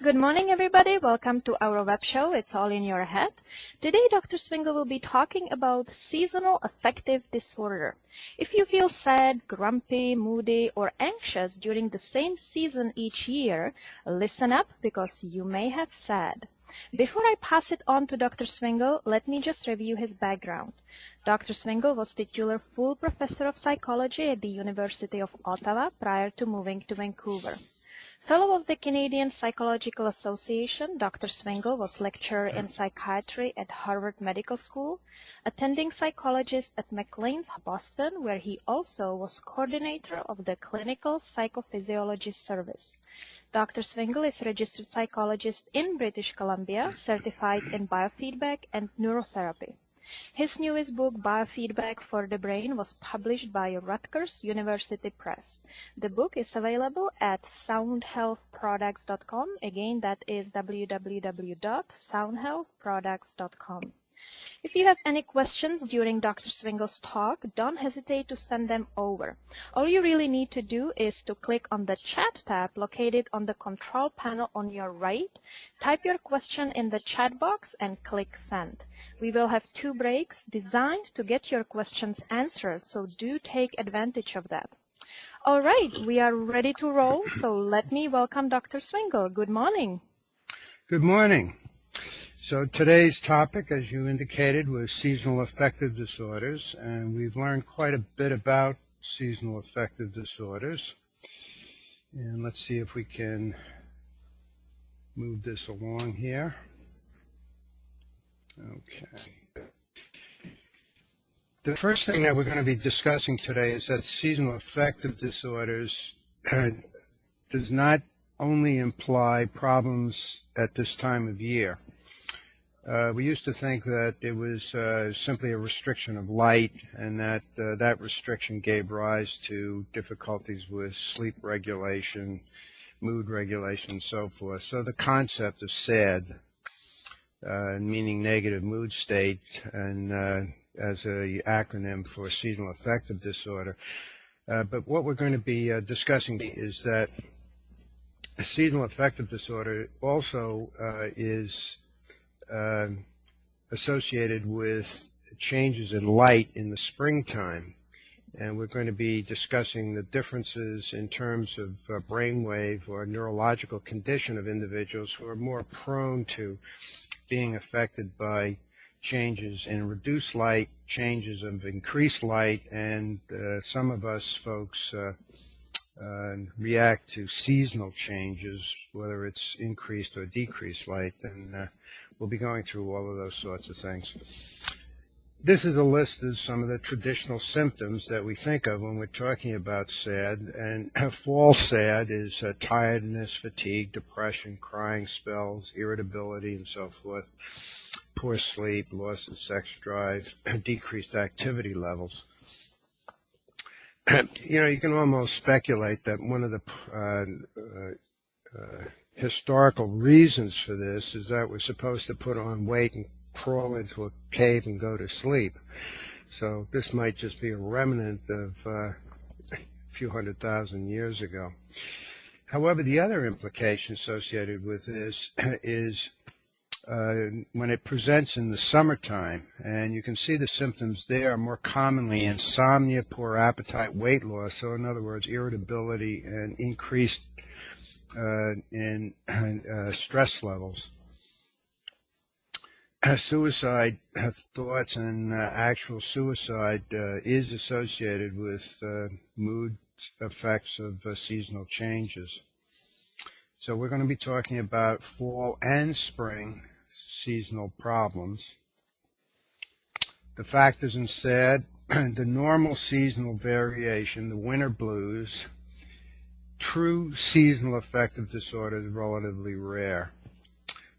Good morning, everybody. Welcome to our web show, It's All in Your Head. Today, Dr. Swingle will be talking about seasonal affective disorder. If you feel sad, grumpy, moody, or anxious during the same season each year, listen up because you may have SAD. Before I pass it on to Dr. Swingle, let me just review his background. Dr. Swingle was titular full professor of psychology at the University of Ottawa prior to moving to Vancouver. Fellow of the Canadian Psychological Association, Dr. Swingle was lecturer in psychiatry at Harvard Medical School, attending psychologist at McLean's, Boston, where he also was coordinator of the Clinical Psychophysiology Service. Dr. Swingle is a registered psychologist in British Columbia, certified in biofeedback and neurotherapy. His newest book, Biofeedback for the Brain, was published by Rutgers University Press. The book is available at soundhealthproducts.com. Again, that is www.soundhealthproducts.com. If you have any questions during Dr. Swingle's talk, don't hesitate to send them over. All you really need to do is to click on the chat tab located on the control panel on your right, type your question in the chat box, and click send. We will have 2 breaks designed to get your questions answered, so do take advantage of that. All right, we are ready to roll, so let me welcome Dr. Swingle. Good morning. Good morning. So today's topic, as you indicated, was seasonal affective disorders, and we've learned quite a bit about seasonal affective disorders. And let's see if we can move this along here. Okay. The first thing that we're going to be discussing today is that seasonal affective disorders does not only imply problems at this time of year. We used to think that it was simply a restriction of light, and that that restriction gave rise to difficulties with sleep regulation, mood regulation, and so forth. So the concept of SAD, meaning negative mood state, and as an acronym for seasonal affective disorder. But what we're going to be discussing is that a seasonal affective disorder also is associated with changes in light in the springtime. And we're going to be discussing the differences in terms of brainwave or neurological condition of individuals who are more prone to being affected by changes in reduced light, changes of increased light, and some of us folks react to seasonal changes, whether it's increased or decreased light, and we'll be going through all of those sorts of things. This is a list of some of the traditional symptoms that we think of when we're talking about SAD, and fall SAD is tiredness, fatigue, depression, crying spells, irritability, and so forth, poor sleep, loss of sex drive, decreased activity levels. You know, you can almost speculate that one of the historical reasons for this is that we're supposed to put on weight and crawl into a cave and go to sleep. So this might just be a remnant of a few 100,000 years ago. However, the other implication associated with this is when it presents in the summertime, and you can see the symptoms there more commonly: insomnia, poor appetite, weight loss, so in other words, irritability and increased in stress levels. Suicide thoughts and actual suicide is associated with mood effects of seasonal changes. So we're going to be talking about fall and spring seasonal problems. The factors in SAD: the normal seasonal variation, the winter blues. True seasonal affective disorder is relatively rare.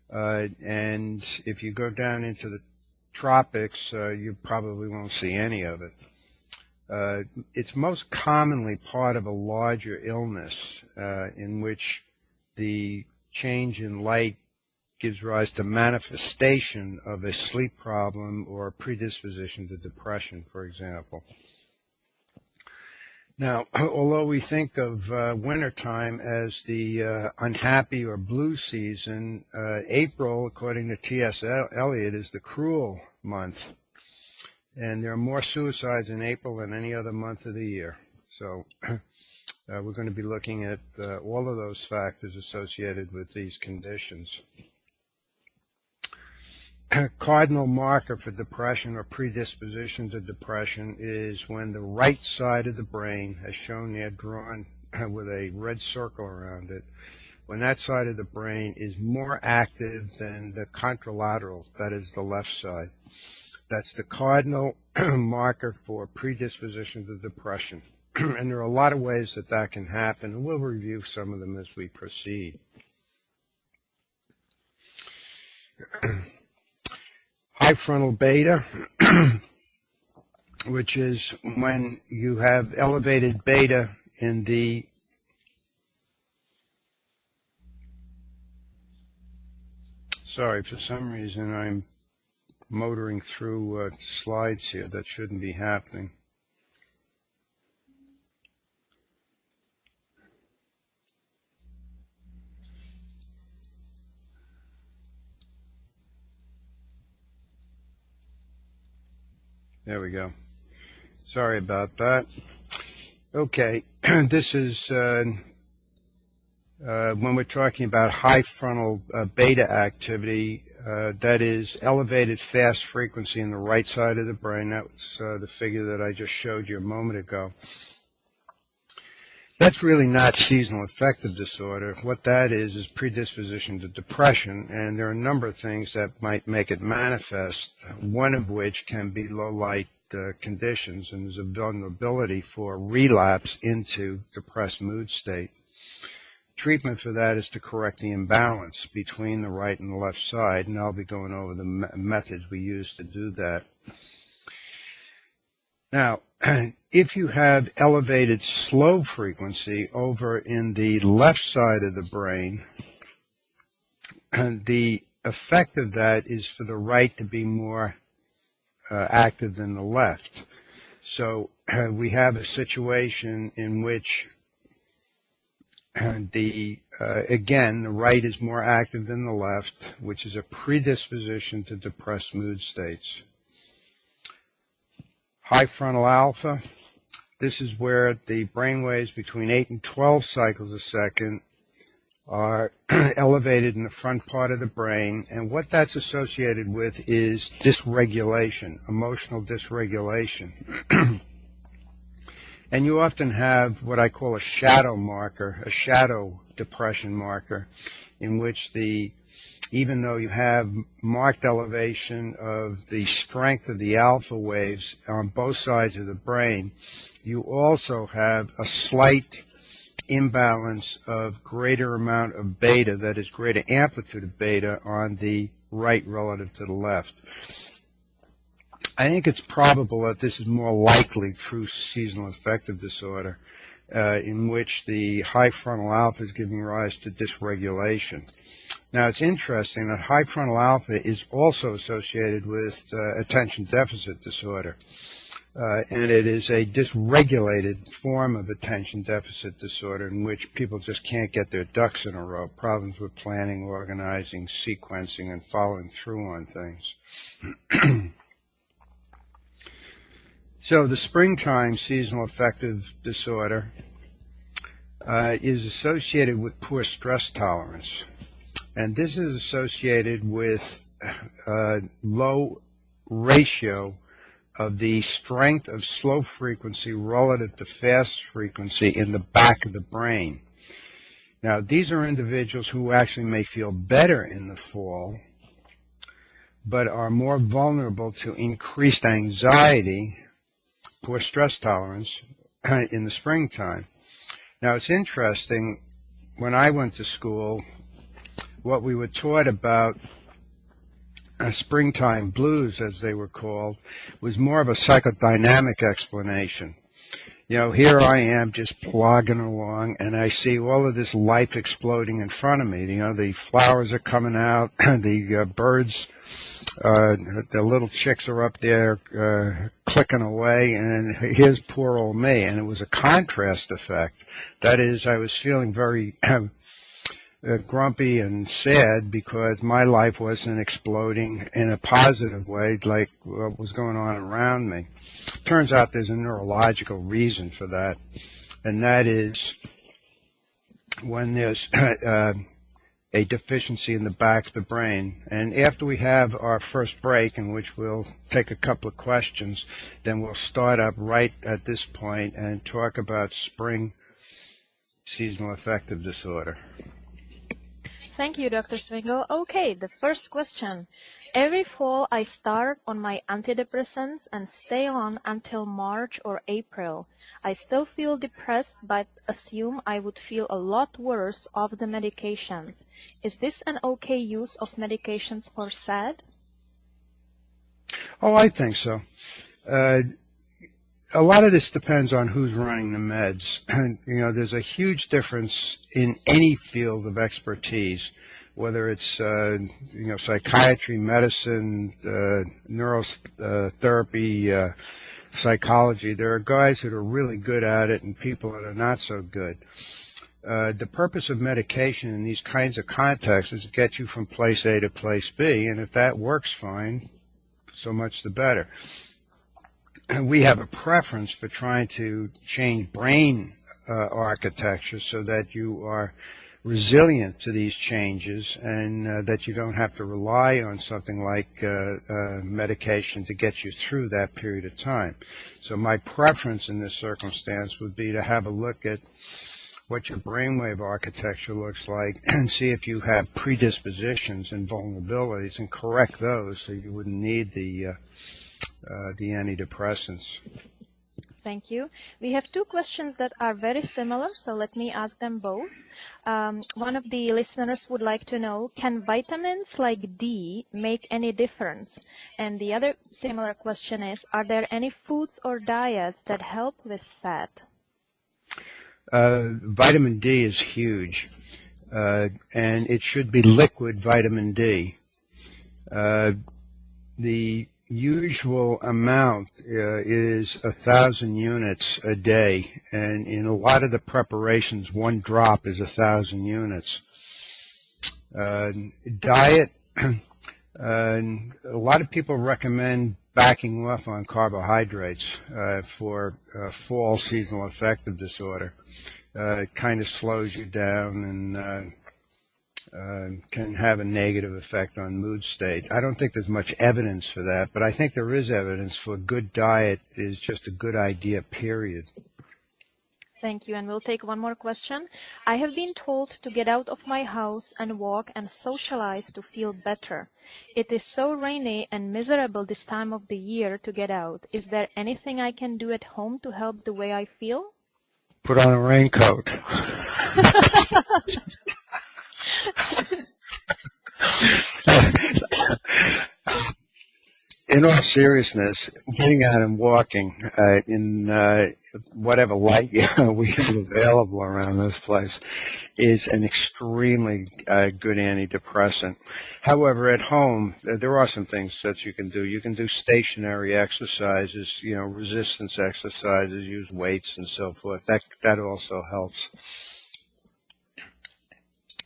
And if you go down into the tropics, you probably won't see any of it. It's most commonly part of a larger illness in which the change in light gives rise to manifestation of a sleep problem or a predisposition to depression, for example. Now, although we think of wintertime as the unhappy or blue season, April, according to T.S. Eliot, is the cruel month. And there are more suicides in April than any other month of the year. So we're going to be looking at all of those factors associated with these conditions. Cardinal marker for depression or predisposition to depression is when the right side of the brain, as shown there drawn with a red circle around it, when that side of the brain is more active than the contralateral, that is the left side. That's the cardinal marker for predisposition to depression. And there are a lot of ways that that can happen, and we'll review some of them as we proceed. High frontal beta, which is when you have elevated beta in the sorry, for some reason I'm motoring through slides here that shouldn't be happening. There we go. Sorry about that. Okay, this is when we're talking about high frontal beta activity, that is elevated fast frequency in the right side of the brain. That's the figure that I just showed you a moment ago. That's really not seasonal affective disorder. What that is predisposition to depression, and there are a number of things that might make it manifest, one of which can be low light conditions, and there's a vulnerability for relapse into depressed mood state. Treatment for that is to correct the imbalance between the right and the left side, and I'll be going over the methods we use to do that. Now, if you have elevated slow frequency over in the left side of the brain, the effect of that is for the right to be more active than the left. So we have a situation in which again, the right is more active than the left, which is a predisposition to depressed mood states. High frontal alpha, this is where the brain waves between 8 and 12 cycles a second are elevated in the front part of the brain, and what that's associated with is dysregulation, emotional dysregulation. And you often have what I call a shadow marker, a shadow depression marker, in which even though you have marked elevation of the strength of the alpha waves on both sides of the brain, you also have a slight imbalance of greater amount of beta, that is greater amplitude of beta on the right relative to the left. I think it's probable that this is more likely true seasonal affective disorder, in which the high frontal alpha is giving rise to dysregulation. Now, it's interesting that high frontal alpha is also associated with attention deficit disorder, and it is a dysregulated form of attention deficit disorder in which people just can't get their ducks in a row, problems with planning, organizing, sequencing, and following through on things. So the springtime seasonal affective disorder is associated with poor stress tolerance. And this is associated with low ratio of the strength of slow frequency relative to fast frequency in the back of the brain. Now, these are individuals who actually may feel better in the fall, but are more vulnerable to increased anxiety, poor stress tolerance in the springtime. Now, it's interesting, when I went to school, what we were taught about springtime blues, as they were called, was more of a psychodynamic explanation. Here I am just plogging along, and I see all of this life exploding in front of me. The flowers are coming out, the birds, the little chicks are up there clicking away, and here's poor old me. And it was a contrast effect. That is, I was feeling very grumpy and sad because my life wasn't exploding in a positive way like what was going on around me. Turns out there's a neurological reason for that, and that is when there's a deficiency in the back of the brain. And after we have our first break, in which we'll take a couple of questions, then we'll start up right at this point and talk about spring seasonal affective disorder. Thank you, Dr. Swingle. Okay, the first question. Every fall I start on my antidepressants and stay on until March or April. I still feel depressed but assume I would feel a lot worse off the medications. Is this an okay use of medications for SAD? Oh, I think so. A lot of this depends on who's running the meds. There's a huge difference in any field of expertise, whether it's, psychiatry, medicine, neurotherapy, psychology. There are guys that are really good at it and people that are not so good. The purpose of medication in these kinds of contexts is to get you from place A to place B, and if that works fine, so much the better. We have a preference for trying to change brain architecture so that you are resilient to these changes and that you don't have to rely on something like medication to get you through that period of time. So my preference in this circumstance would be to have a look at what your brainwave architecture looks like and see if you have predispositions and vulnerabilities and correct those so you wouldn't need the antidepressants. Thank you. We have two questions that are very similar, so let me ask them both. One of the listeners would like to know, can vitamins like D make any difference? And the other similar question is, are there any foods or diets that help with SAD? Vitamin D is huge, and it should be liquid vitamin D. The usual amount is 1,000 units a day, and in a lot of the preparations, 1 drop is 1,000 units. Diet, a lot of people recommend backing off on carbohydrates for fall seasonal affective disorder. It kind of slows you down and can have a negative effect on mood state. I don't think there's much evidence for that, but I think there is evidence for a good diet is just a good idea, period. Thank you, and we'll take one more question. I have been told to get out of my house and walk and socialize to feel better. It is so rainy and miserable this time of the year to get out. Is there anything I can do at home to help the way I feel? Put on a raincoat. In all seriousness, getting out and walking in whatever light we have available around this place is an extremely good antidepressant. However, at home, there are some things that you can do. You can do stationary exercises, resistance exercises, use weights and so forth. That also helps.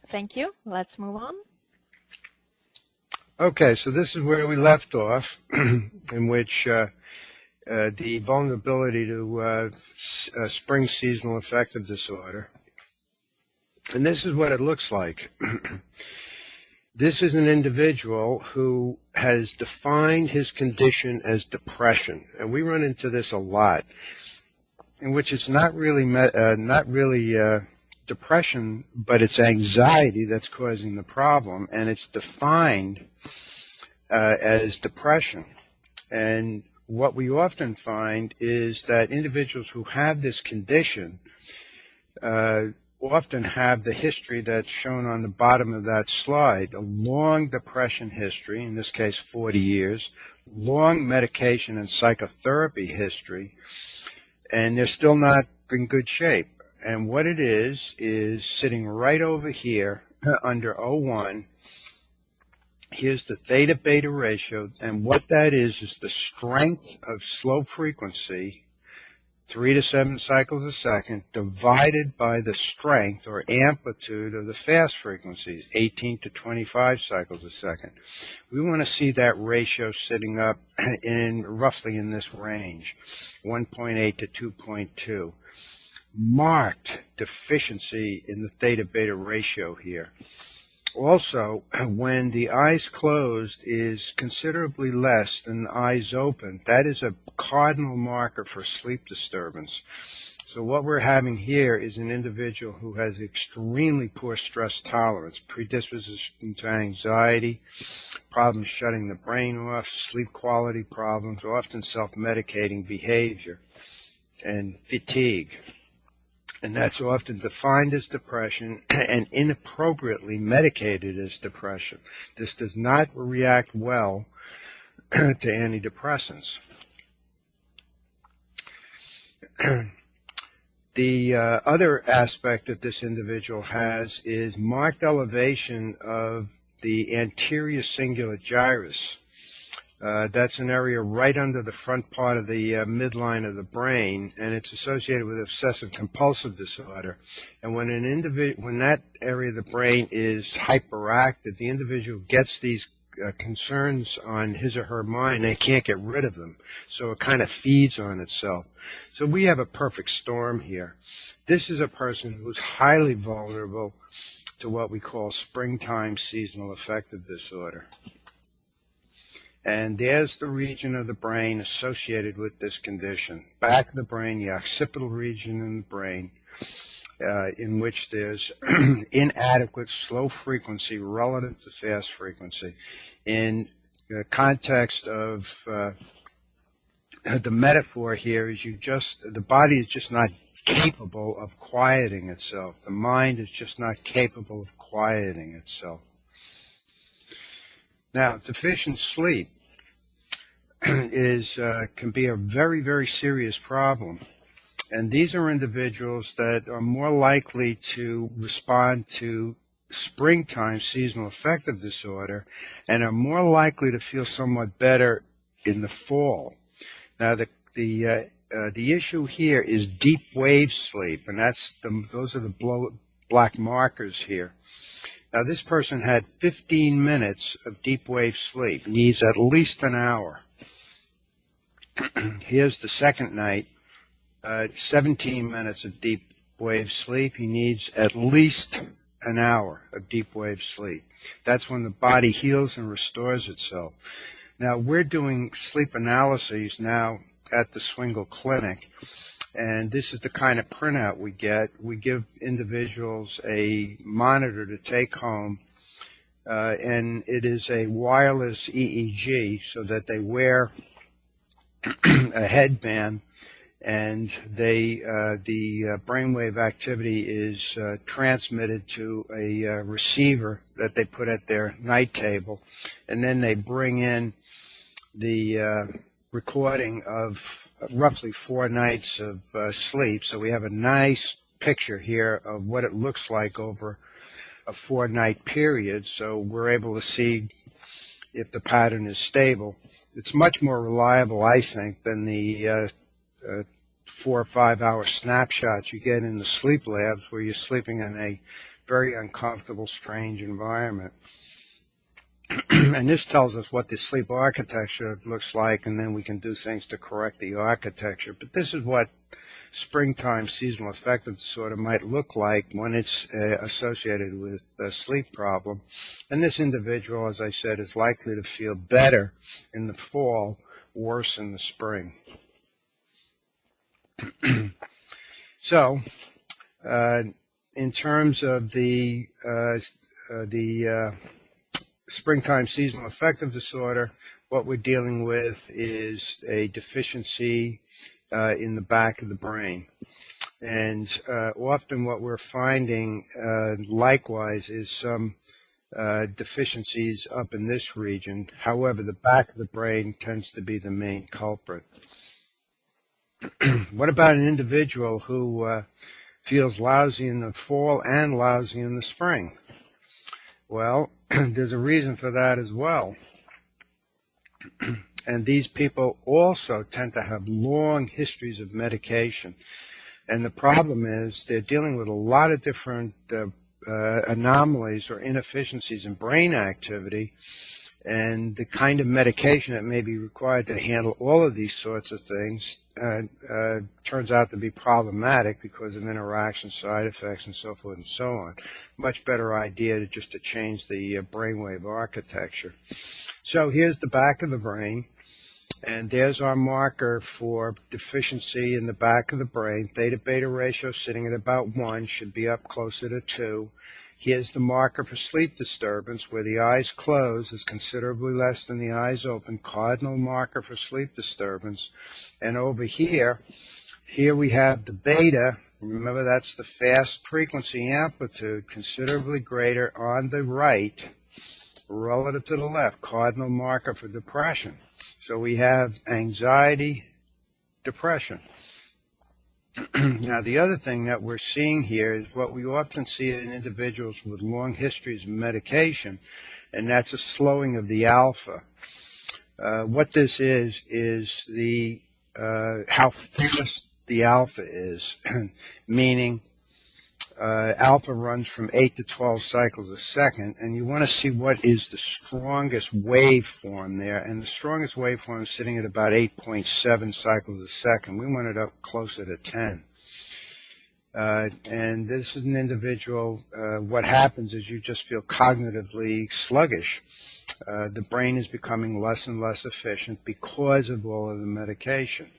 Thank you. Let's move on. Okay, so this is where we left off, in which the vulnerability to spring seasonal affective disorder. And this is what it looks like. This is an individual who has defined his condition as depression, and we run into this a lot, in which it's not really depression, but it's anxiety that's causing the problem, and it's defined as depression. And what we often find is that individuals who have this condition often have the history that's shown on the bottom of that slide, a long depression history, in this case 40 years, long medication and psychotherapy history, and they're still not in good shape. And what it is sitting right over here under O1. Here's the theta-beta ratio, and what that is the strength of slow frequency, 3 to 7 cycles a second, divided by the strength or amplitude of the fast frequencies, 18 to 25 cycles a second. We want to see that ratio sitting up roughly in this range, 1.8 to 2.2. Marked deficiency in the theta-beta ratio here. Also, when the eyes closed is considerably less than the eyes open, that is a cardinal marker for sleep disturbance. So what we're having here is an individual who has extremely poor stress tolerance, predisposition to anxiety, problems shutting the brain off, sleep quality problems, often self-medicating behavior, and fatigue. And that's often defined as depression and inappropriately medicated as depression. This does not react well to antidepressants. The other aspect that this individual has is marked elevation of the anterior cingulate gyrus. That's an area right under the front part of the midline of the brain, and it's associated with obsessive compulsive disorder. And when when that area of the brain is hyperactive, the individual gets these concerns on his or her mind. They can't get rid of them, so it kind of feeds on itself. So we have a perfect storm here. This is a person who's highly vulnerable to what we call springtime seasonal affective disorder. And there's the region of the brain associated with this condition. Back of the brain, the occipital region in the brain, in which there's inadequate slow frequency relative to fast frequency. In the context of the metaphor here is the body is just not capable of quieting itself. The mind is just not capable of quieting itself. Now, deficient sleep can be a very, very serious problem. And these are individuals that are more likely to respond to springtime seasonal affective disorder and are more likely to feel somewhat better in the fall. Now, the issue here is deep wave sleep, and those are the black markers here. Now, this person had 15 minutes of deep wave sleep, needs at least an hour. Here's the second night, 17 minutes of deep wave sleep. He needs at least an hour of deep wave sleep. That's when the body heals and restores itself. Now, we're doing sleep analyses now at the Swingle Clinic, and this is the kind of printout we get. We give individuals a monitor to take home, and it is a wireless EEG so that they wear a headband, and the brainwave activity is transmitted to a receiver that they put at their night table, and then they bring in the recording of roughly 4 nights of sleep. So we have a nice picture here of what it looks like over a 4-night period, so we're able to see if the pattern is stable. It's much more reliable, I think, than the 4 or 5 hour snapshots you get in the sleep labs where you're sleeping in a very uncomfortable, strange environment. And this tells us what the sleep architecture looks like, and then we can do things to correct the architecture. But this is what springtime seasonal affective disorder might look like when it's associated with a sleep problem. And this individual, as I said, is likely to feel better in the fall, worse in the spring. So, in terms of the springtime seasonal affective disorder, what we're dealing with is a deficiency in the back of the brain. And often what we're finding likewise is some deficiencies up in this region. However, the back of the brain tends to be the main culprit. What about an individual who feels lousy in the fall and lousy in the spring? Well, there's a reason for that as well. And these people also tend to have long histories of medication. And the problem is they're dealing with a lot of different anomalies or inefficiencies in brain activity, and the kind of medication that may be required to handle all of these sorts of things turns out to be problematic because of interaction, side effects, and so forth and so on. Much better idea just to change the brainwave architecture. So here's the back of the brain, and there's our marker for deficiency in the back of the brain. Theta-beta ratio sitting at about 1, should be up closer to 2. Here's the marker for sleep disturbance, where the eyes closed is considerably less than the eyes open, cardinal marker for sleep disturbance. And over here we have the beta. Remember, that's the fast frequency amplitude, considerably greater on the right relative to the left, cardinal marker for depression. So we have anxiety, depression. Now, the other thing that we're seeing here is what we often see in individuals with long histories of medication, and that's a slowing of the alpha. What this is the how fast the alpha is, meaning alpha runs from 8 to 12 cycles a second, and you want to see what is the strongest waveform there, and the strongest waveform is sitting at about 8.7 cycles a second. We want it up closer to 10. And this is an individual, what happens is you just feel cognitively sluggish. The brain is becoming less and less efficient because of all of the medication.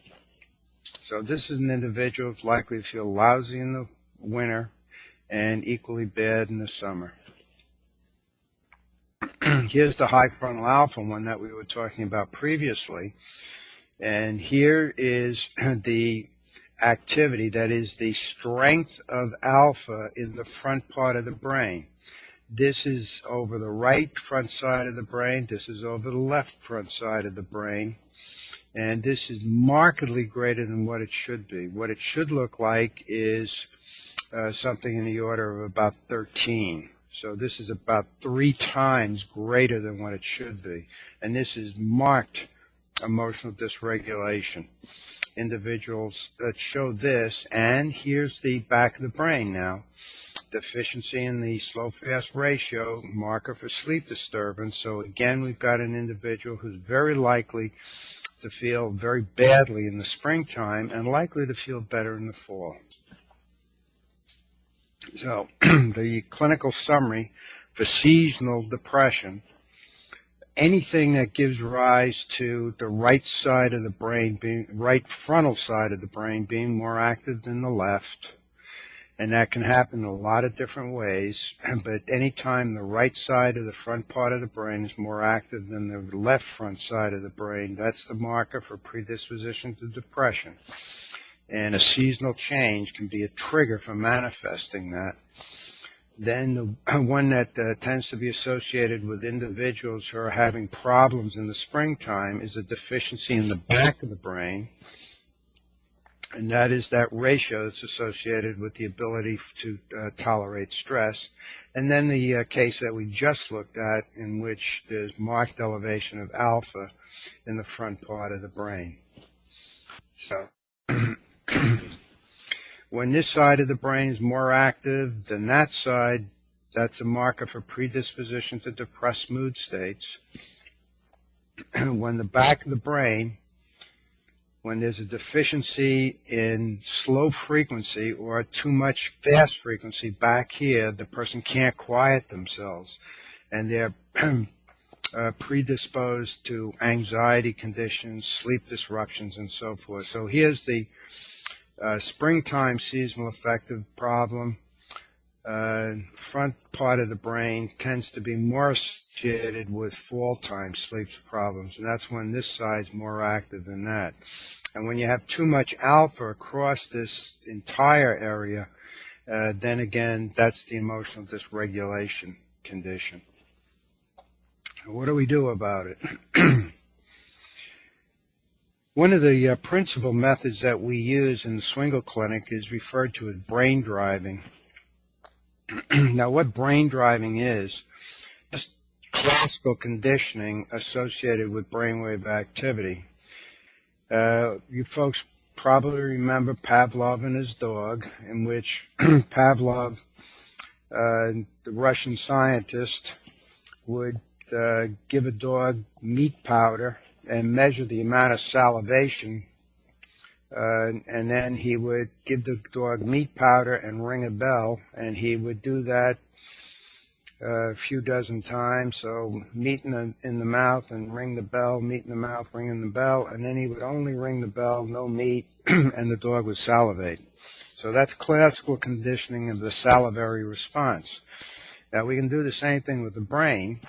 So this is an individual who's likely to feel lousy in the winter and equally bad in the summer. Here's the high frontal alpha one that we were talking about previously. And here is the activity, that is the strength of alpha in the front part of the brain. This is over the right front side of the brain. This is over the left front side of the brain. And this is markedly greater than what it should be. What it should look like is something in the order of about 13. So this is about 3 times greater than what it should be. And this is marked emotional dysregulation. Individuals that show this, and here's the back of the brain now. Deficiency in the slow-fast ratio, marker for sleep disturbance. So again, we've got an individual who's very likely to feel very badly in the springtime and likely to feel better in the fall. So the clinical summary for seasonal depression: anything that gives rise to the right side of the brain, right frontal side of the brain being more active than the left, and that can happen in a lot of different ways, but anytime the right side of the front part of the brain is more active than the left front side of the brain, that's the marker for predisposition to depression. And a seasonal change can be a trigger for manifesting that. Then the one that tends to be associated with individuals who are having problems in the springtime is a deficiency in the back of the brain, and that is that ratio that's associated with the ability to tolerate stress. And then the case that we just looked at, in which there's marked elevation of alpha in the front part of the brain. So when this side of the brain is more active than that side, that's a marker for predisposition to depressed mood states. When the back of the brain, when there's a deficiency in slow frequency or too much fast frequency back here, the person can't quiet themselves, and they're predisposed to anxiety conditions, sleep disruptions, and so forth. So here's the springtime seasonal affective problem. Front part of the brain tends to be more associated with fall time sleep problems, and that's when this side's more active than that. And when you have too much alpha across this entire area, then again, that's the emotional dysregulation condition. What do we do about it? One of the principal methods that we use in the Swingle Clinic is referred to as brain driving. Now, what brain driving is, just classical conditioning associated with brainwave activity. You folks probably remember Pavlov and his dog, in which Pavlov, the Russian scientist, would give a dog meat powder and measure the amount of salivation, and then he would give the dog meat powder and ring a bell, and he would do that a few dozen times. So meat in the mouth and ring the bell, meat in the mouth, ringing the bell, and then he would only ring the bell, no meat, and the dog would salivate. So that's classical conditioning of the salivary response. Now we can do the same thing with the brain,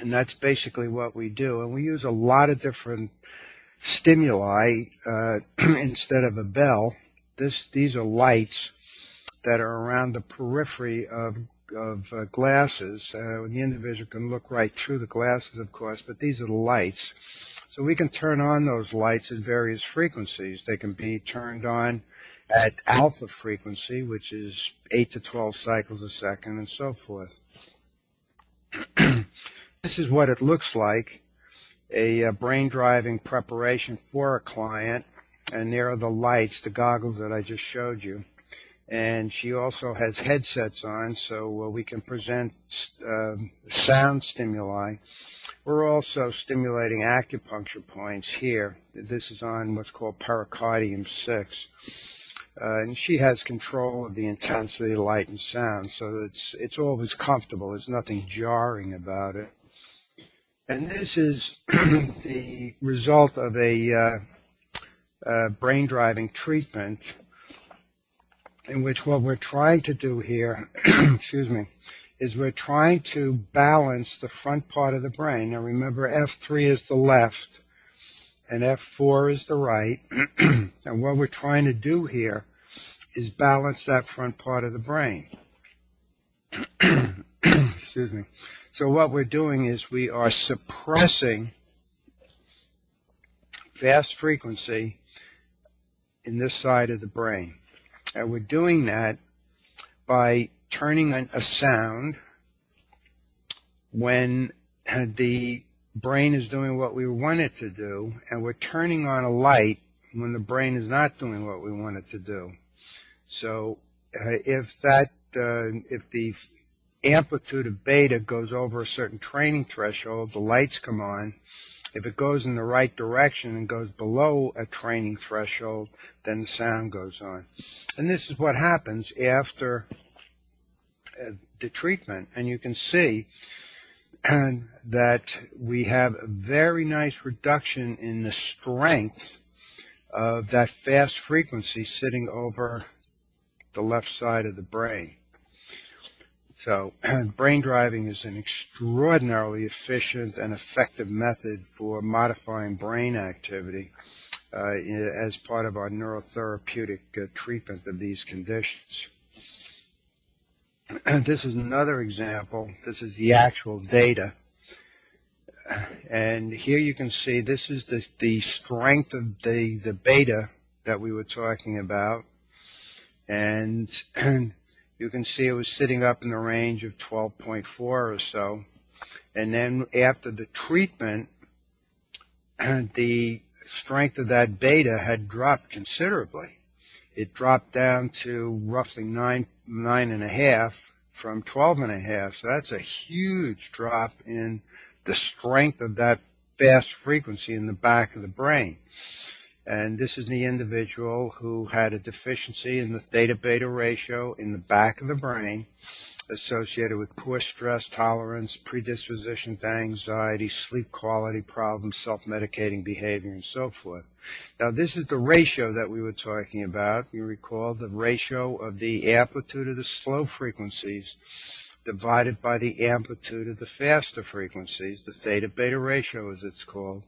and that's basically what we do. And we use a lot of different stimuli instead of a bell. These are lights that are around the periphery of glasses. The individual can look right through the glasses, of course, but these are the lights. So we can turn on those lights at various frequencies. They can be turned on at alpha frequency, which is 8 to 12 cycles a second, and so forth. This is what it looks like, a brain driving preparation for a client, and there are the lights, the goggles that I just showed you. And she also has headsets on, so we can present sound stimuli. We're also stimulating acupuncture points here. This is on what's called pericardium 6. And she has control of the intensity of light and sound, so it's always comfortable. There's nothing jarring about it. And this is the result of a brain driving treatment, in which what we're trying to do here, excuse me, is we're trying to balance the front part of the brain. Now remember, F3 is the left and F4 is the right. And what we're trying to do here is balance that front part of the brain. Excuse me. So what we're doing is we are suppressing fast frequency in this side of the brain. And we're doing that by turning on a sound when the brain is doing what we want it to do, and we're turning on a light when the brain is not doing what we want it to do. So if the amplitude of beta goes over a certain training threshold, the lights come on. If it goes in the right direction and goes below a training threshold, then the sound goes on. And this is what happens after the treatment. And you can see that we have a very nice reduction in the strength of that fast frequency sitting over the left side of the brain. So brain driving is an extraordinarily efficient and effective method for modifying brain activity as part of our neurotherapeutic treatment of these conditions. This is another example. This is the actual data. And here you can see this is the strength of the beta that we were talking about. And you can see it was sitting up in the range of 12.4 or so. And then after the treatment, the strength of that beta had dropped considerably. It dropped down to roughly 9.5 from 12.5. So that's a huge drop in the strength of that fast frequency in the back of the brain. And this is the individual who had a deficiency in the theta-beta ratio in the back of the brain associated with poor stress tolerance, predisposition to anxiety, sleep quality problems, self-medicating behavior, and so forth. Now, this is the ratio that we were talking about. You recall the ratio of the amplitude of the slow frequencies divided by the amplitude of the faster frequencies, the theta-beta ratio as it's called.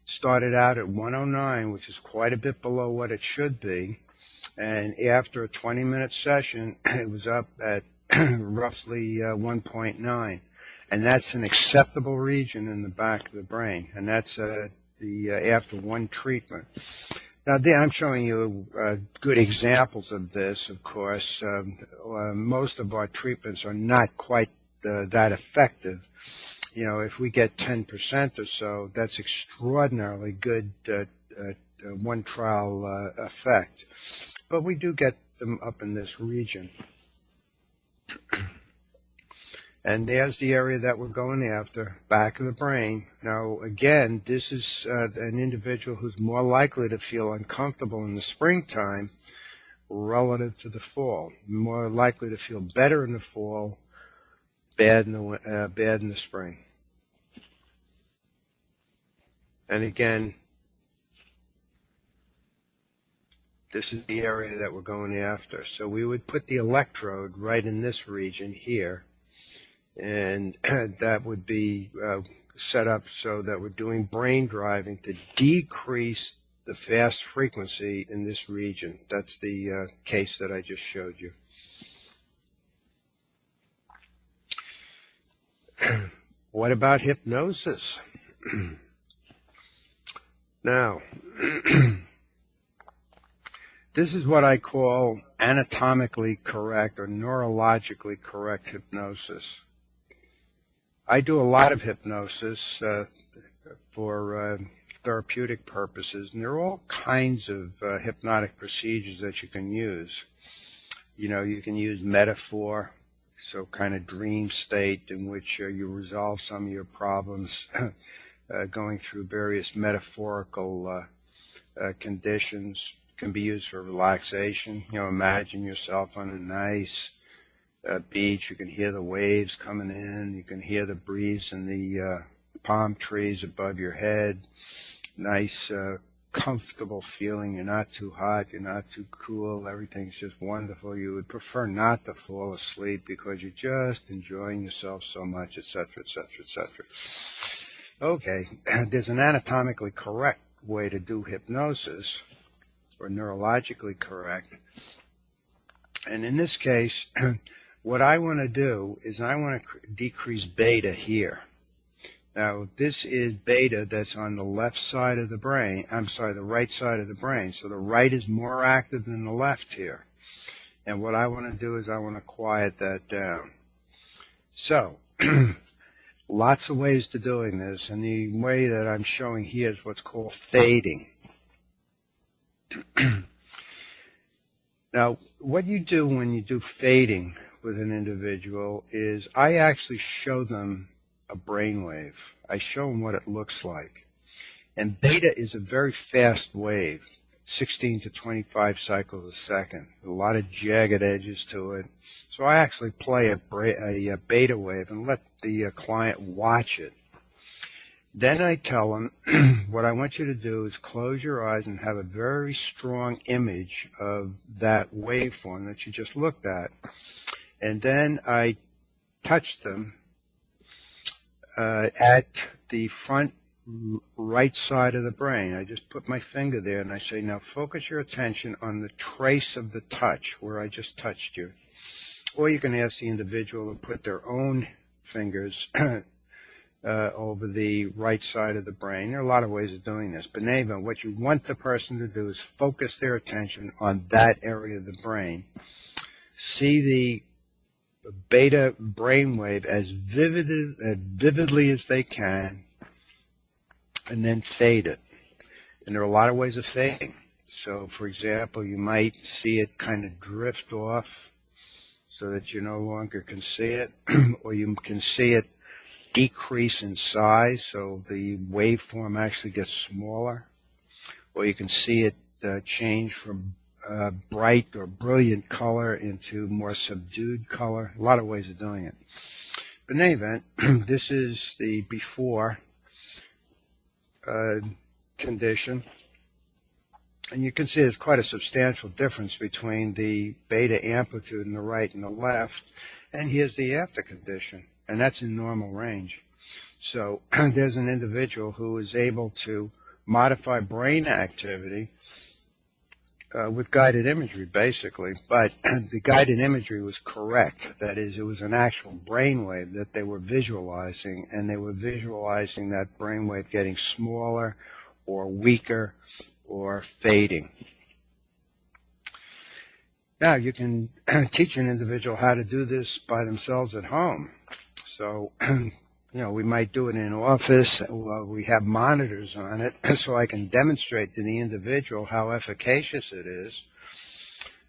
Started out at 109, which is quite a bit below what it should be. And after a 20-minute session, it was up at roughly 1.9. And that's an acceptable region in the back of the brain. And that's after one treatment. Now, I'm showing you good examples of this, of course. Most of our treatments are not quite that effective. You know, if we get 10% or so, that's extraordinarily good one trial effect. But we do get them up in this region. And there's the area that we're going after, back of the brain. Now, again, this is an individual who's more likely to feel uncomfortable in the springtime relative to the fall. More likely to feel better in the fall, bad in the spring. And again, this is the area that we're going after. So we would put the electrode right in this region here. And that would be set up so that we're doing brain driving to decrease the fast frequency in this region. That's the case that I just showed you. What about hypnosis? Now, this is what I call anatomically correct or neurologically correct hypnosis. I do a lot of hypnosis for therapeutic purposes, and there are all kinds of hypnotic procedures that you can use. You know, you can use metaphor, so kind of dream state in which you resolve some of your problems going through various metaphorical conditions. It can be used for relaxation. You know, imagine yourself on a nice beach. You can hear the waves coming in. You can hear the breeze in the palm trees above your head. Nice, comfortable feeling. You're not too hot. You're not too cool. Everything's just wonderful. You would prefer not to fall asleep because you're just enjoying yourself so much, etc., etc., etc. Okay, there's an anatomically correct way to do hypnosis, or neurologically correct. And in this case, what I want to do is I want to decrease beta here. Now, this is beta that's on the left side of the brain. I'm sorry, the right side of the brain. So the right is more active than the left here. And what I want to do is I want to quiet that down. So, lots of ways to doing this. And the way that I'm showing here is what's called fading. Now, what you do when you do fading with an individual is I actually show them a brainwave. I show them what it looks like. And beta is a very fast wave, 16 to 25 cycles a second. A lot of jagged edges to it. So I actually play a beta wave and let the client watch it. Then I tell them, what I want you to do is close your eyes and have a very strong image of that waveform that you just looked at. And then I touch them at the front right side of the brain. I just put my finger there and I say, now focus your attention on the trace of the touch where I just touched you. Or you can ask the individual to put their own fingers over the right side of the brain. There are a lot of ways of doing this. But anyway, what you want the person to do is focus their attention on that area of the brain. See the beta brainwave as vividly as they can, and then fade it. And there are a lot of ways of fading. So, for example, you might see it kind of drift off so that you no longer can see it, or you can see it decrease in size, so the waveform actually gets smaller, or you can see it change from bright or brilliant color into more subdued color. A lot of ways of doing it. But in any event, this is the before condition. And you can see there's quite a substantial difference between the beta amplitude in the right and the left. And here's the after condition. And that's in normal range. So there's an individual who is able to modify brain activity with guided imagery, basically. But the guided imagery was correct. That is, it was an actual brainwave that they were visualizing, and they were visualizing that brainwave getting smaller or weaker or fading. Now, you can teach an individual how to do this by themselves at home. So, we might do it in an office. We have monitors on it so I can demonstrate to the individual how efficacious it is.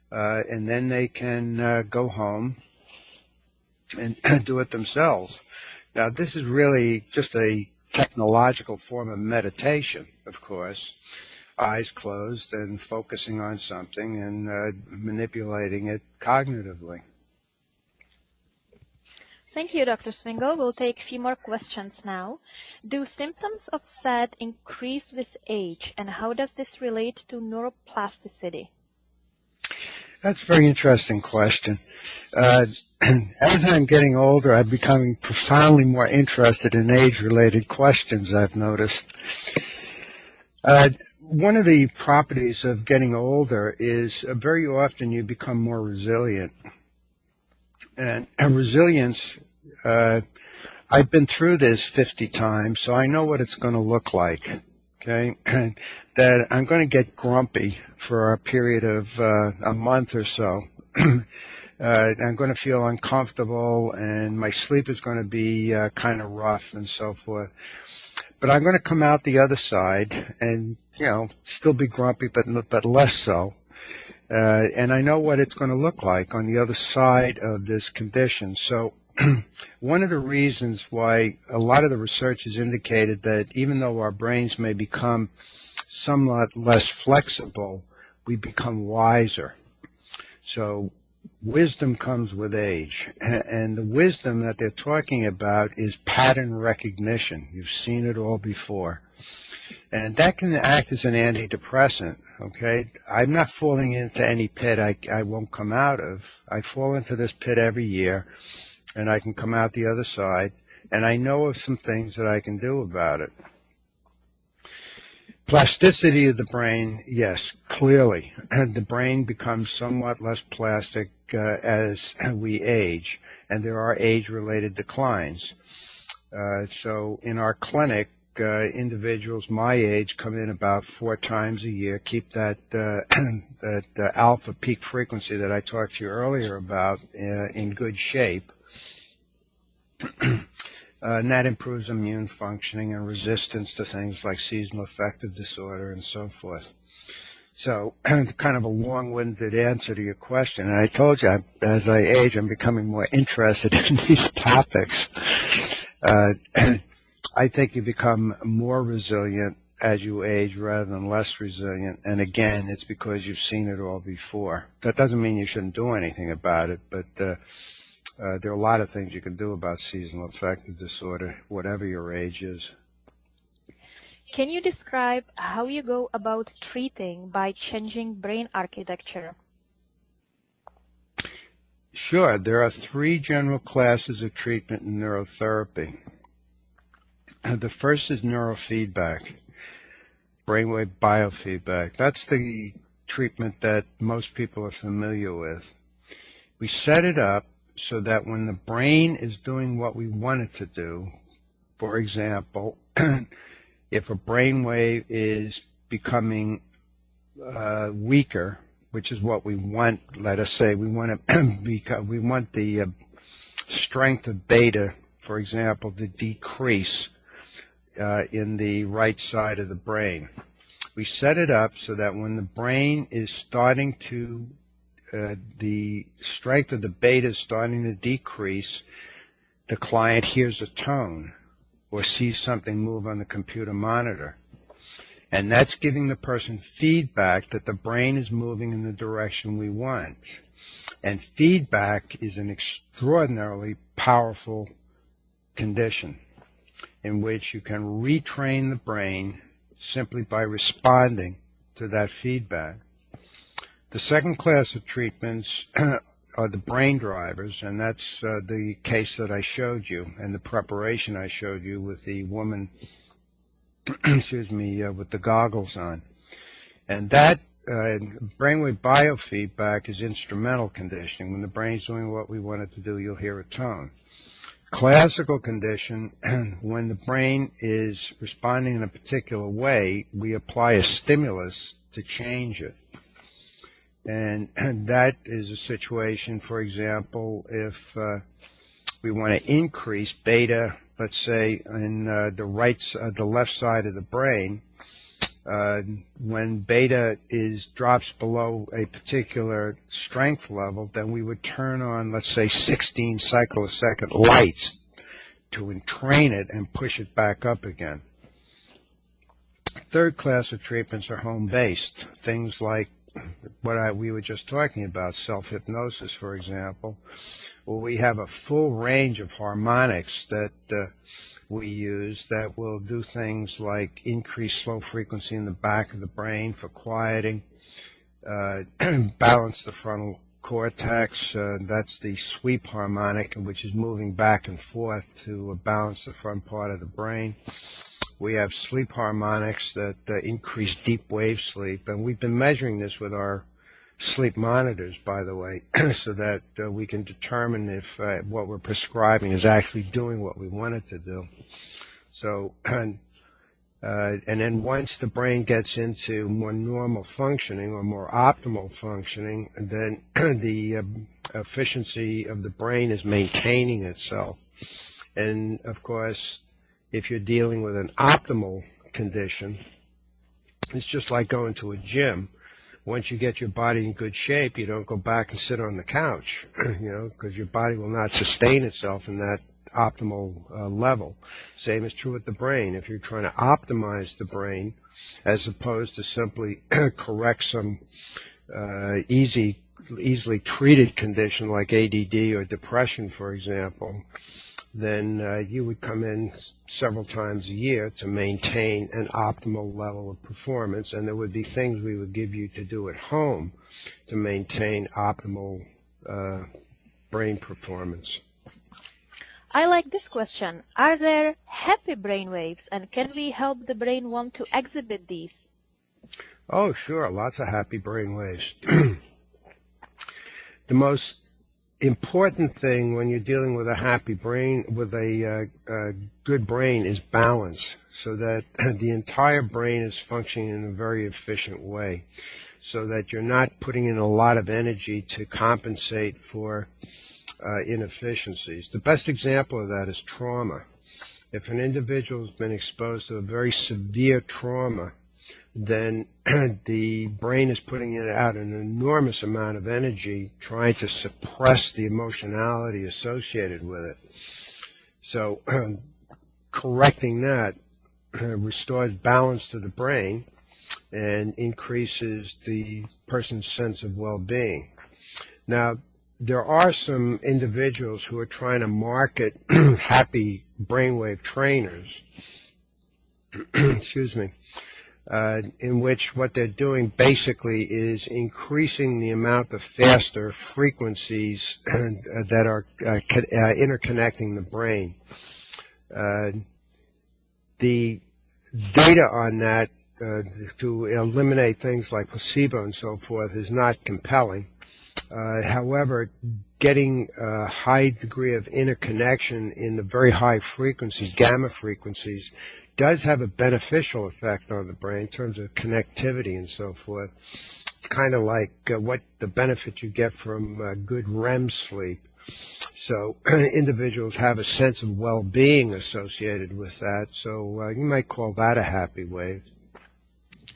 And then they can go home and do it themselves. Now, this is really just a technological form of meditation, of course. Eyes closed and focusing on something and manipulating it cognitively. Thank you, Dr. Swingle. We'll take a few more questions now. Do symptoms of SAD increase with age, and how does this relate to neuroplasticity? That's a very interesting question. As I'm getting older, I'm becoming profoundly more interested in age-related questions, I've noticed. One of the properties of getting older is very often you become more resilient. And resilience, I've been through this 50 times, so I know what it's going to look like, okay? That I'm going to get grumpy for a period of a month or so. I'm going to feel uncomfortable, and my sleep is going to be kind of rough and so forth. But I'm going to come out the other side and, still be grumpy, but less so. And I know what it's going to look like on the other side of this condition. So one of the reasons why a lot of the research has indicated that even though our brains may become somewhat less flexible, we become wiser. So wisdom comes with age. And the wisdom that they're talking about is pattern recognition. You've seen it all before. And that can act as an antidepressant, okay? I'm not falling into any pit I won't come out of. I fall into this pit every year, and I can come out the other side, and I know of some things that I can do about it. Plasticity of the brain, yes, clearly. The brain becomes somewhat less plastic as we age, and there are age-related declines. So in our clinic, individuals my age come in about 4 times a year, keep that alpha peak frequency that I talked to you earlier about in good shape. And that improves immune functioning and resistance to things like seasonal affective disorder and so forth. So kind of a long-winded answer to your question. And I told you, as I age, I'm becoming more interested in these topics. I think you become more resilient as you age rather than less resilient. And again, it's because you've seen it all before. That doesn't mean you shouldn't do anything about it, but there are a lot of things you can do about seasonal affective disorder, whatever your age is. Can you describe how you go about treating by changing brain architecture? Sure. There are 3 general classes of treatment in neurotherapy. The first is neurofeedback, brainwave biofeedback. That's the treatment that most people are familiar with. We set it up so that when the brain is doing what we want it to do, for example, if a brainwave is becoming weaker, which is what we want, let us say we want the strength of beta, for example, to decrease in the right side of the brain. We set it up so that when the brain is starting to, the strength of the beta is starting to decrease, the client hears a tone or sees something move on the computer monitor. And that's giving the person feedback that the brain is moving in the direction we want. And feedback is an extraordinarily powerful condition in which you can retrain the brain simply by responding to that feedback. The second class of treatments are the brain drivers, and that's the case that I showed you and the preparation I showed you with the woman, with the goggles on. And that brainwave biofeedback is instrumental conditioning. When the brain's doing what we want it to do, you'll hear a tone. classical condition, when the brain is responding in a particular way, we apply a stimulus to change it. And that is a situation, for example, if we want to increase beta, let's say, in the left side of the brain, when beta drops below a particular strength level, then we would turn on, let's say, 16 cyclosecond lights to entrain it and push it back up again. Third class of treatments are home-based. Things like what we were just talking about, self-hypnosis, for example, where we have a full range of harmonics that we use that will do things like increase slow frequency in the back of the brain for quieting, balance the frontal cortex, that's the sweep harmonic, which is moving back and forth to balance the front part of the brain. We have sleep harmonics that increase deep wave sleep, and we've been measuring this with our sleep monitors, by the way, so that we can determine if what we're prescribing is actually doing what we want it to do. So, and then once the brain gets into more normal functioning or more optimal functioning, then the efficiency of the brain is maintaining itself. And of course, if you're dealing with an optimal condition, it's just like going to a gym. Once you get your body in good shape, you don't go back and sit on the couch, because your body will not sustain itself in that optimal level. Same is true with the brain. If you're trying to optimize the brain, as opposed to simply correct some easily treated condition like ADD or depression, for example, then you would come in several times a year to maintain an optimal level of performance, and there would be things we would give you to do at home to maintain optimal brain performance. I like this question. Are there happy brain waves, and can we help the brain want to exhibit these? Oh, sure, lots of happy brain waves. The most important thing when you're dealing with a happy brain, with a good brain, is balance, so that the entire brain is functioning in a very efficient way, so that you're not putting in a lot of energy to compensate for inefficiencies. The best example of that is trauma. If an individual has been exposed to a very severe trauma, then the brain is putting out an enormous amount of energy trying to suppress the emotionality associated with it. So correcting that restores balance to the brain and increases the person's sense of well-being. Now, there are some individuals who are trying to market happy brainwave trainers, excuse me, in which what they're doing basically is increasing the amount of faster frequencies that are interconnecting the brain. The data on that to eliminate things like placebo and so forth is not compelling. However, getting a high degree of interconnection in the very high frequencies, gamma frequencies, does have a beneficial effect on the brain in terms of connectivity and so forth. It's kind of like what the benefit you get from good REM sleep. So individuals have a sense of well-being associated with that. So you might call that a happy wave.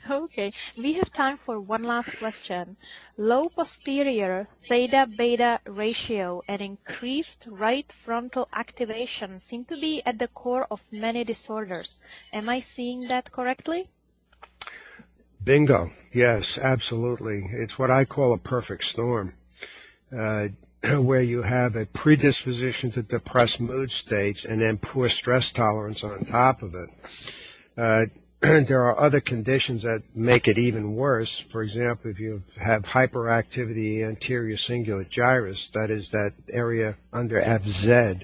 Okay, we have time for one last question. Low posterior theta-beta ratio and increased right frontal activation seem to be at the core of many disorders. Am I seeing that correctly? Bingo. Yes, absolutely. It's what I call a perfect storm, where you have a predisposition to depressed mood states and then poor stress tolerance on top of it. There are other conditions that make it even worse. For example, if you have hyperactivity anterior cingulate gyrus, that is that area under FZ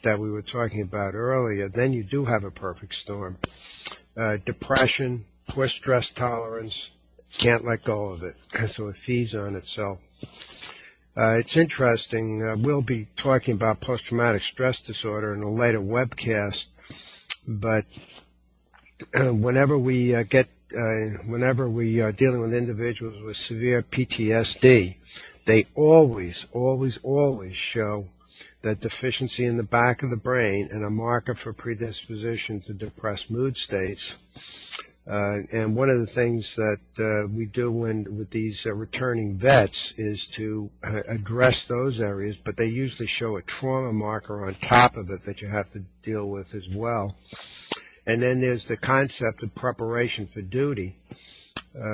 that we were talking about earlier, then you do have a perfect storm. Depression, poor stress tolerance, can't let go of it, so it feeds on itself. It's interesting. We'll be talking about post-traumatic stress disorder in a later webcast, but whenever we are dealing with individuals with severe PTSD, they always show that deficiency in the back of the brain and a marker for predisposition to depressed mood states. And one of the things that we do with these returning vets is to address those areas, but they usually show a trauma marker on top of it that you have to deal with as well. And then there's the concept of preparation for duty.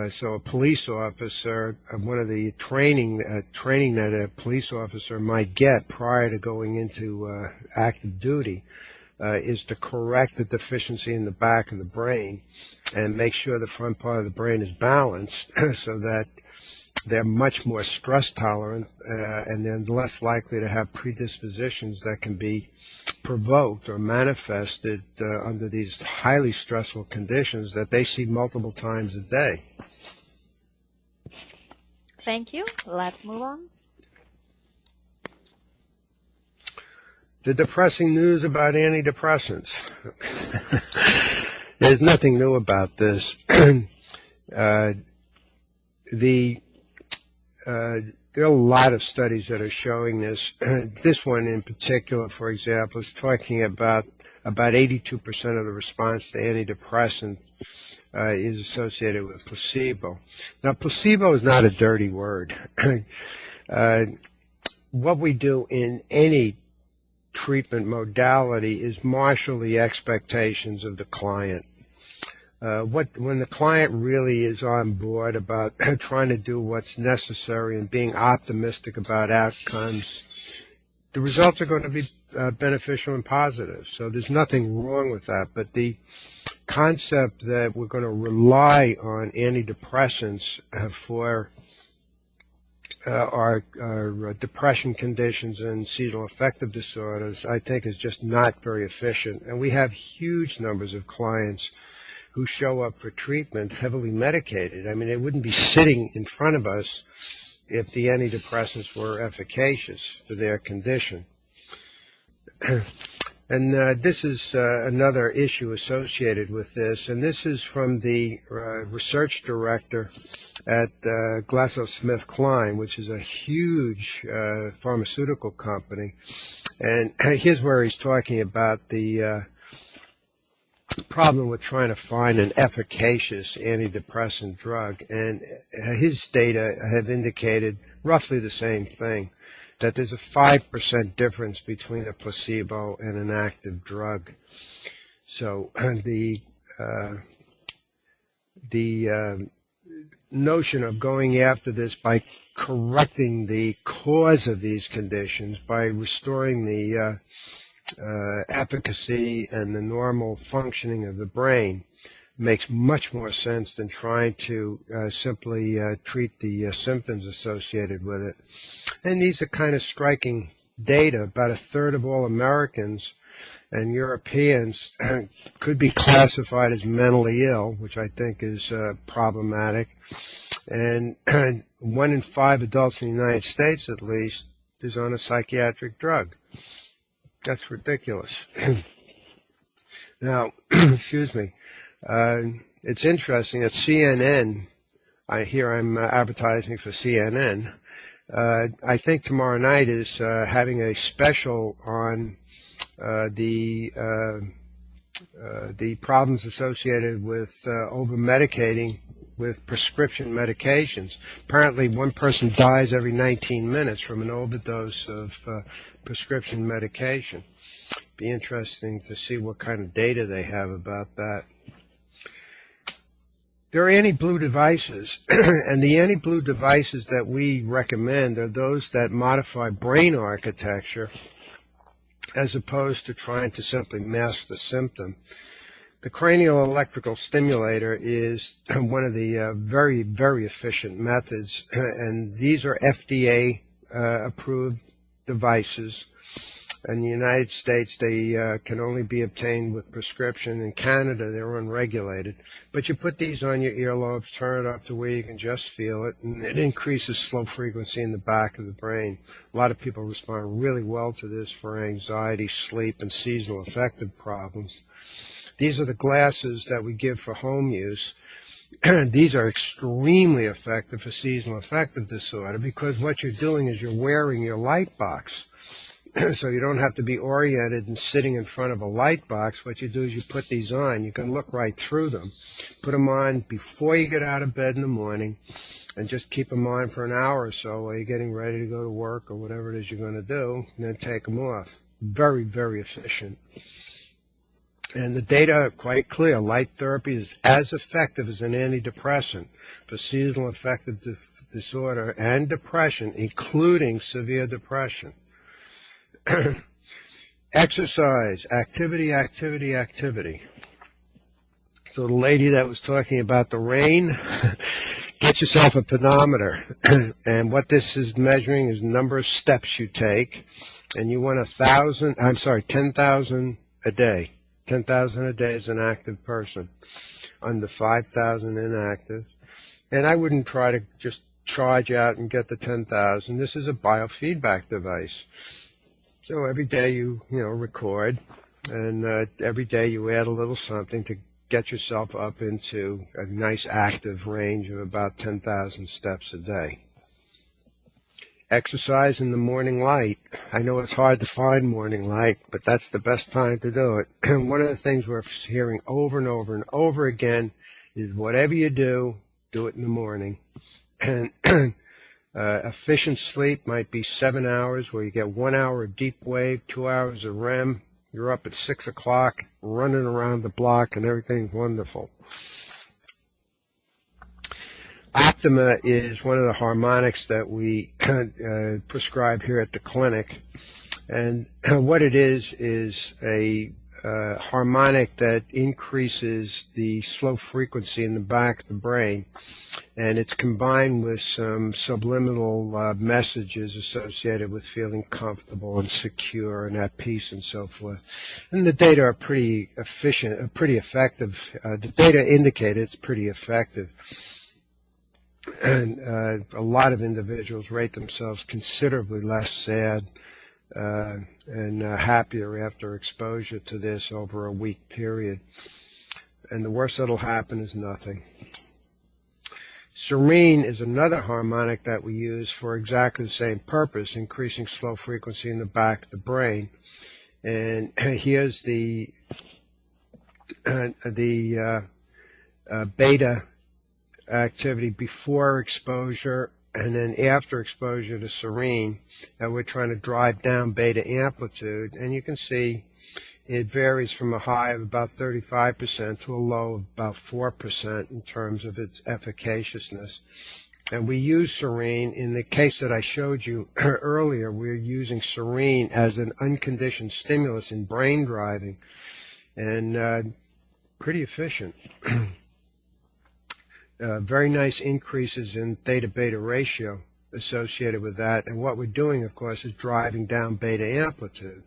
So a police officer, one of the training that a police officer might get prior to going into active duty is to correct the deficiency in the back of the brain and make sure the front part of the brain is balanced so that they're much more stress tolerant and they're less likely to have predispositions that can be provoked or manifested under these highly stressful conditions that they see multiple times a day. Thank you. Let's move on. The depressing news about antidepressants. There's nothing new about this. There are a lot of studies that are showing this. This one in particular, for example, is talking about 82% of the response to antidepressant is associated with placebo. Now, placebo is not a dirty word. What we do in any treatment modality is marshal the expectations of the client. When the client really is on board about trying to do what's necessary and being optimistic about outcomes, the results are going to be beneficial and positive. So there's nothing wrong with that. But the concept that we're going to rely on antidepressants for our depression conditions and seasonal affective disorders, I think is just not very efficient. And we have huge numbers of clients who show up for treatment heavily medicated. I mean, they wouldn't be sitting in front of us if the antidepressants were efficacious for their condition. And this is another issue associated with this, and this is from the research director at GlaxoSmithKline, which is a huge pharmaceutical company. And here's where he's talking about the problem with trying to find an efficacious antidepressant drug. And his data have indicated roughly the same thing, that there's a 5% difference between a placebo and an active drug. So the notion of going after this by correcting the cause of these conditions, by restoring the efficacy and the normal functioning of the brain, makes much more sense than trying to simply treat the symptoms associated with it. And these are kind of striking data. About a third of all Americans and Europeans could be classified as mentally ill, which I think is problematic. And 1 in 5 adults in the United States, at least, is on a psychiatric drug. That's ridiculous. Now, excuse me. It's interesting that CNN, I'm advertising for CNN, I think tomorrow night is having a special on the problems associated with over-medicating with prescription medications. Apparently one person dies every 19 minutes from an overdose of prescription medication. Be interesting to see what kind of data they have about that. There are anti-blue devices, and the anti-blue devices that we recommend are those that modify brain architecture as opposed to trying to simply mask the symptom. The cranial electrical stimulator is one of the very, very efficient methods, and these are FDA approved devices. In the United States, they can only be obtained with prescription. In Canada, they're unregulated. But you put these on your earlobes, turn it up to where you can just feel it, and it increases slow frequency in the back of the brain. A lot of people respond really well to this for anxiety, sleep, and seasonal affective problems. These are the glasses that we give for home use. These are extremely effective for seasonal affective disorder because what you're doing is you're wearing your light box. So you don't have to be oriented and sitting in front of a light box. What you do is you put these on. You can look right through them. Put them on before you get out of bed in the morning and just keep them on for an hour or so while you're getting ready to go to work or whatever it is you're going to do, and then take them off. Very, very efficient. And the data are quite clear. Light therapy is as effective as an antidepressant for seasonal affective disorder and depression, including severe depression. Exercise, activity, activity, activity. So the lady that was talking about the rain, get yourself a pedometer. And what this is measuring is the number of steps you take. And you want 10,000 a day. 10,000 a day as an active person. Under 5,000 inactive. And I wouldn't try to just charge out and get the 10,000. This is a biofeedback device. So every day you record, and every day you add a little something to get yourself up into a nice active range of about 10,000 steps a day. Exercise in the morning light. I know it's hard to find morning light, but that's the best time to do it. And one of the things we're hearing over and over and over again is whatever you do it in the morning. And efficient sleep might be 7 hours where you get 1 hour of deep wave, 2 hours of REM. You're up at 6 o'clock, running around the block, and everything's wonderful. Optima is one of the harmonics that we prescribe here at the clinic. And what it is a harmonic that increases the slow frequency in the back of the brain, and it's combined with some subliminal messages associated with feeling comfortable and secure and at peace and so forth. And the data are pretty efficient, pretty effective. The data indicate it's pretty effective. And a lot of individuals rate themselves considerably less sad and happier after exposure to this over a week period. And the worst that'll happen is nothing. Serene is another harmonic that we use for exactly the same purpose, increasing slow frequency in the back of the brain. And here's the beta activity before exposure and then after exposure to Serene, and we're trying to drive down beta amplitude, and you can see it varies from a high of about 35% to a low of about 4% in terms of its efficaciousness. And we use Serene, in the case that I showed you earlier, we're using Serene as an unconditioned stimulus in brain driving, and pretty efficient. Very nice increases in theta-beta ratio associated with that. And what we're doing, of course, is driving down beta amplitude.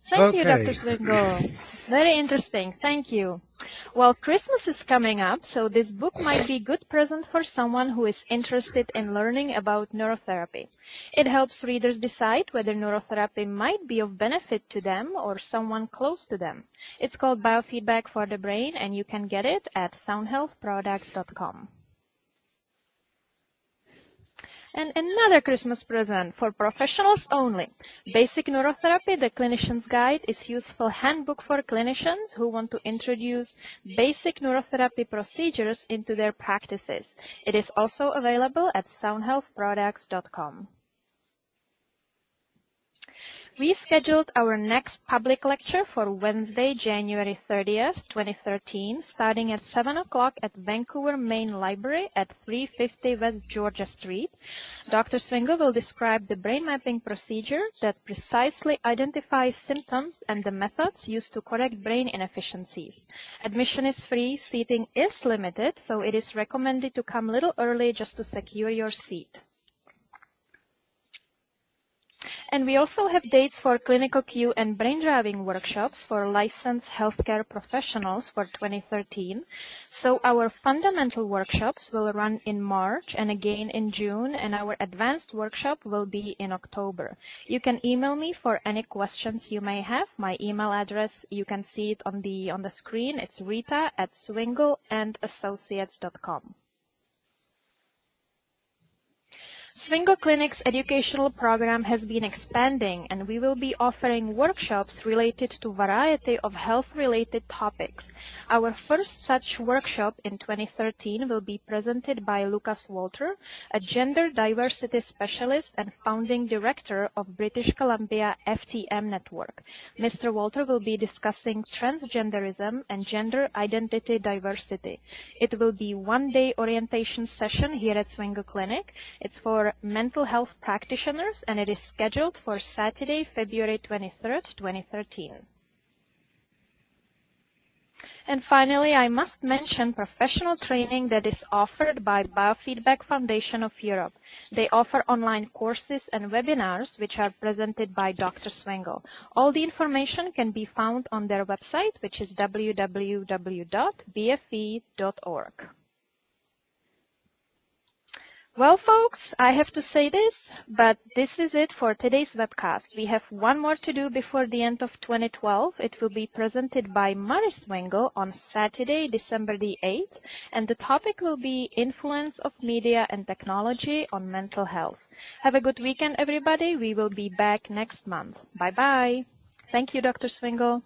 Thank you, Dr. Swingle. Very interesting. Thank you. Well, Christmas is coming up, so this book might be a good present for someone who is interested in learning about neurotherapy. It helps readers decide whether neurotherapy might be of benefit to them or someone close to them. It's called Biofeedback for the Brain, and you can get it at soundhealthproducts.com. And another Christmas present for professionals only. Basic Neurotherapy, the Clinician's Guide, is a useful handbook for clinicians who want to introduce basic neurotherapy procedures into their practices. It is also available at soundhealthproducts.com. We scheduled our next public lecture for Wednesday, January 30th, 2013, starting at 7 o'clock at Vancouver Main Library at 350 West Georgia Street. Dr. Swingle will describe the brain mapping procedure that precisely identifies symptoms and the methods used to correct brain inefficiencies. Admission is free, seating is limited, so it is recommended to come a little early just to secure your seat. And we also have dates for clinical Q and brain driving workshops for licensed healthcare professionals for 2013. So our fundamental workshops will run in March and again in June, and our advanced workshop will be in October. You can email me for any questions you may have. My email address, you can see it on the screen. It's rita@swingleandassociates.com. Swingle Clinic's educational program has been expanding, and we will be offering workshops related to a variety of health-related topics. Our first such workshop in 2013 will be presented by Lucas Walter, a gender diversity specialist and founding director of British Columbia FTM Network. Mr. Walter will be discussing transgenderism and gender identity diversity. It will be one-day orientation session here at Swingle Clinic. It's for mental health practitioners, and it is scheduled for Saturday, February 23rd, 2013. And finally, I must mention professional training that is offered by BioFeedBack Foundation of Europe. They offer online courses and webinars which are presented by Dr. Swingle. All the information can be found on their website, which is www.bfe.org. Well, folks, I have to say this, but this is it for today's webcast. We have one more to do before the end of 2012. It will be presented by Mari Swingle on Saturday, December the 8th, and the topic will be Influence of Media and Technology on Mental Health. Have a good weekend, everybody. We will be back next month. Bye-bye. Thank you, Dr. Swingle.